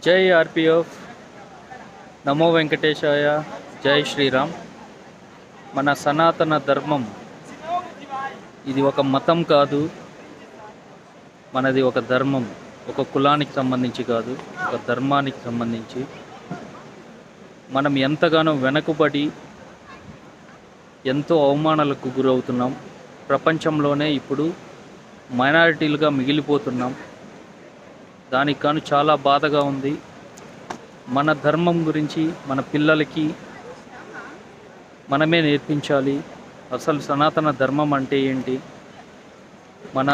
జై ఆర్పిఎఫ్, నమో వెంకటేశాయ, జై శ్రీరామ్. మన సనాతన ధర్మం ఇది ఒక మతం కాదు, మనది ఒక ధర్మం. ఒక కులానికి సంబంధించి కాదు, ఒక ధర్మానికి సంబంధించి. మనం ఎంతగానో వెనకబడి ఎంతో అవమానాలకు గురవుతున్నాం. ప్రపంచంలోనే ఇప్పుడు మైనారిటీలుగా మిగిలిపోతున్నాం. దానికి కాను చాలా బాధగా ఉంది. మన ధర్మం గురించి మన పిల్లలకి మనమే నేర్పించాలి. అసలు సనాతన ధర్మం అంటే ఏంటి, మన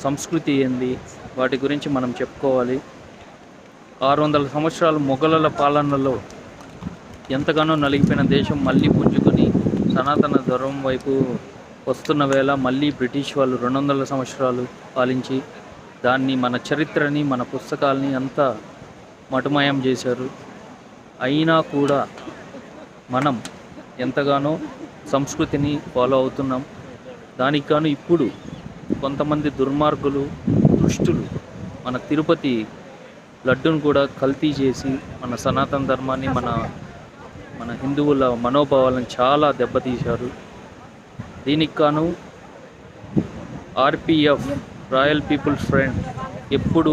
సంస్కృతి ఏంది, వాటి గురించి మనం చెప్పుకోవాలి. 600 సంవత్సరాలు మొఘలుల పాలనలో ఎంతగానో నలిగిపోయిన దేశం మళ్ళీ పుంజుకొని సనాతన ధర్మం వైపు వస్తున్న వేళ మళ్ళీ బ్రిటిష్ వాళ్ళు 200 సంవత్సరాలు పాలించి దాన్ని, మన చరిత్రని, మన పుస్తకాలని అంతా మటుమాయం చేశారు. అయినా కూడా మనం ఎంతగానో సంస్కృతిని ఫాలో అవుతున్నాం. దానికి గాను ఇప్పుడు కొంతమంది దుర్మార్గులు, దుష్టులు మన తిరుపతి లడ్డును కూడా కల్తీ చేసి మన సనాతన ధర్మాన్ని, మన హిందువుల మనోభావాలను చాలా దెబ్బతీశారు. దీనికి గాను ఆర్పిఎఫ్, రాయల్ పీపుల్స్ ఫ్రంట్, ఎప్పుడు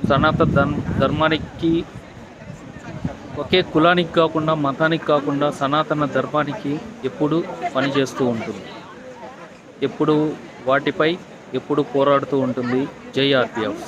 సనాతన ధర్మానికి, ఒకే కులానికి కాకుండా, మతానికి కాకుండా సనాతన ధర్మానికి ఎప్పుడు పనిచేస్తూ ఉంటుంది. ఎప్పుడు వాటిపై ఎప్పుడు పోరాడుతూ ఉంటుంది. జై ఆర్పిఎఫ్.